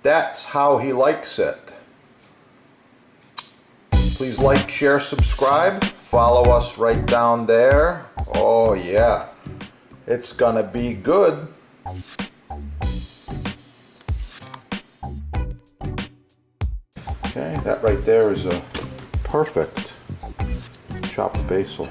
That's how he likes it. Please like, share, subscribe. Follow us right down there. Oh yeah, it's gonna be good. Okay, that right there is a perfect chopped basil.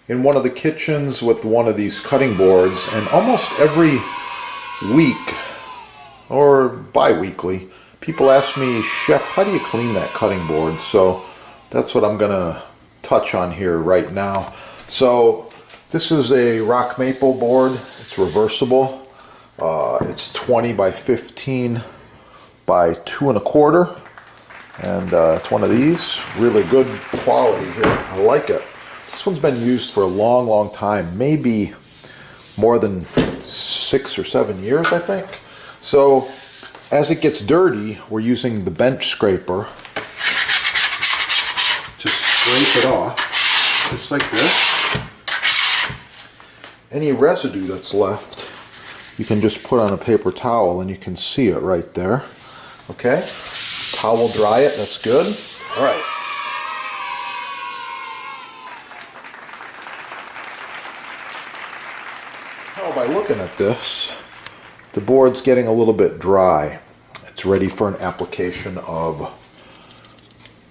In one of the kitchens with one of these cutting boards, and almost every week or bi-weekly people ask me, Chef, how do you clean that cutting board? So that's what I'm gonna touch on here right now. So this is a rock maple board. It's reversible. It's 20 by 15 by 2 1/4, and it's one of these. Really good quality here. I like it. This one's been used for a long time, maybe more than 6 or 7 years, I think. So as it gets dirty, we're using the bench scraper to scrape it off, just like this. Any residue that's left, you can just put on a paper towel and you can see it right there. Okay, towel dry it, that's good. All right. Well, by looking at this, the board's getting a little bit dry. It's ready for an application of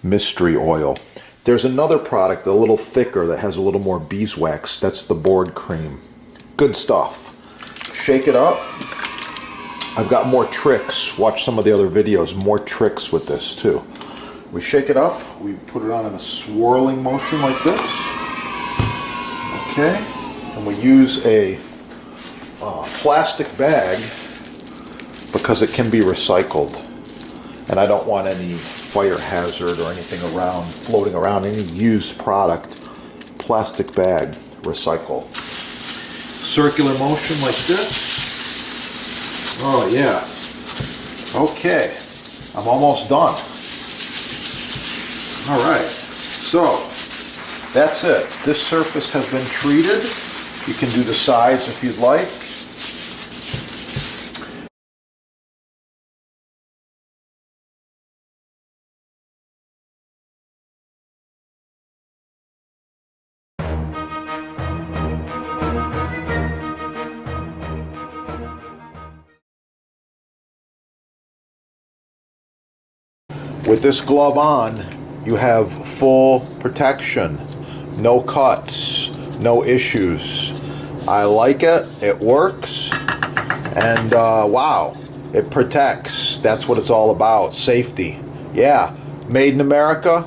mystery oil. There's another product, a little thicker, that has a little more beeswax. That's the board cream. Good stuff. Shake it up. I've got more tricks. Watch some of the other videos. More tricks with this too. We shake it up. We put it on in a swirling motion like this. Okay. And we use a plastic bag because it can be recycled, and I don't want any fire hazard or anything around, floating around, any used product. Plastic bag, recycle. Circular motion like this. Oh yeah. Okay, I'm almost done. All right, so that's it. This surface has been treated. You can do the sides if you'd like. With this glove on, you have full protection. No cuts, no issues. I like it, it works, and wow, it protects. That's what it's all about, safety. Yeah, made in America,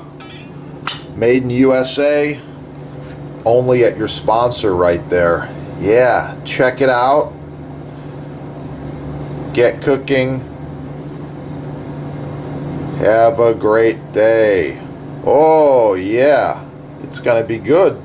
made in USA, only at your sponsor right there. Yeah, check it out. Get cooking. Have a great day. Oh yeah, it's gonna be good.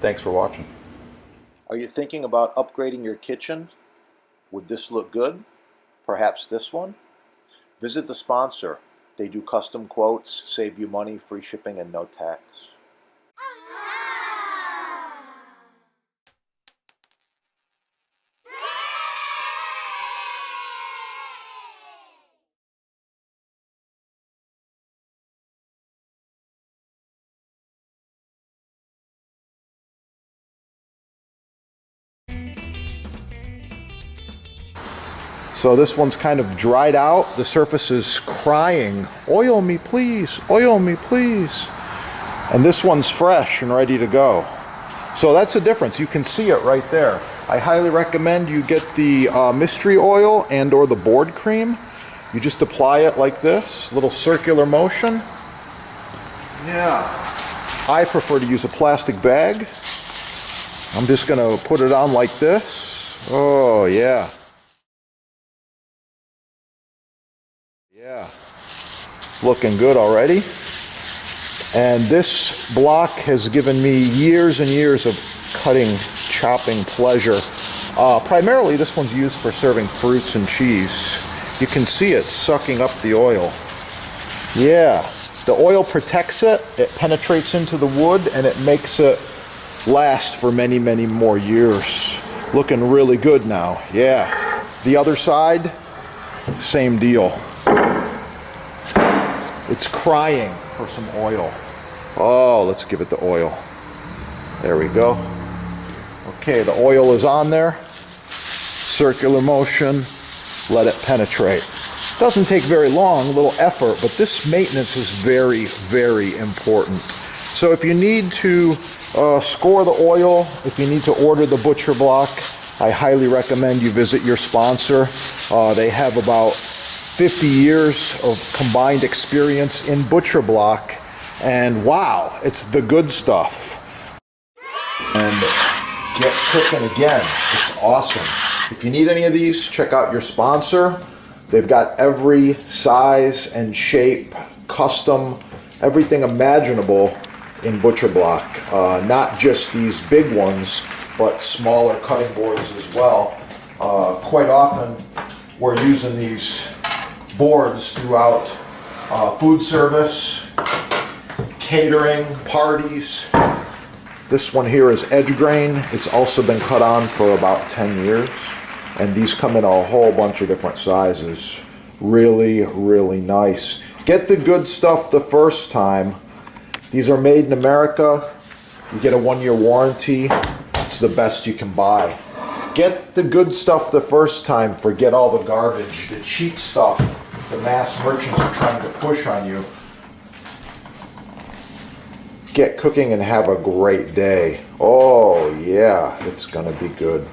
Thanks for watching. Are you thinking about upgrading your kitchen? Would this look good? Perhaps this one? Visit the sponsor. They do custom quotes, save you money, free shipping, and no tax. So this one's kind of dried out. The surface is crying, oil me please, oil me please. And this one's fresh and ready to go. So that's the difference. You can see it right there. I highly recommend you get the mystery oil and or the board cream. You just apply it like this, little circular motion. Yeah. I prefer to use a plastic bag. I'm just gonna put it on like this. Oh yeah. Yeah, it's looking good already. And this block has given me years and years of cutting, chopping pleasure. Primarily this one's used for serving fruits and cheese. You can see it sucking up the oil. Yeah, the oil protects it, it penetrates into the wood, and it makes it last for many, many more years. Looking really good now, yeah. The other side, same deal. It's crying for some oil. Oh, let's give it the oil. There we go. Okay, the oil is on there. Circular motion, let it penetrate. Doesn't take very long, a little effort, but this maintenance is very, very important. So if you need to score the oil, if you need to order the butcher block, I highly recommend you visit your sponsor. They have about 50 years of combined experience in butcher block, and wow, it's the good stuff. And get cooking again, it's awesome. If you need any of these, check out your sponsor. They've got every size and shape, custom, everything imaginable in butcher block. Not just these big ones, but smaller cutting boards as well. Quite often we're using these boards throughout food service, catering, parties. This one here is edge grain. It's also been cut on for about 10 years. And these come in a whole bunch of different sizes. Really, really nice. Get the good stuff the first time. These are made in America. You get a 1-year warranty. It's the best you can buy. Get the good stuff the first time. Forget all the garbage, the cheap stuff the mass merchants are trying to push on you. Get cooking and have a great day. Oh yeah, it's gonna be good.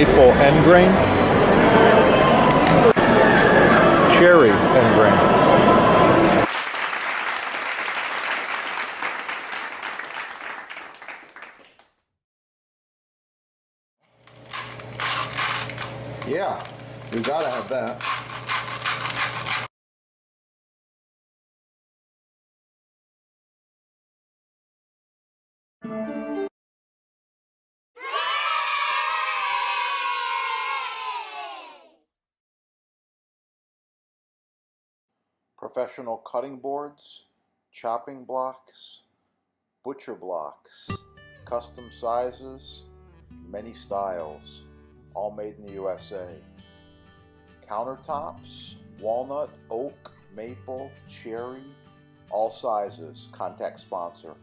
maple end grain, cherry end grain. Yeah, we gotta have that. Professional cutting boards, chopping blocks, butcher blocks, custom sizes, many styles, all made in the USA. Countertops, walnut, oak, maple, cherry, all sizes. Contact sponsor.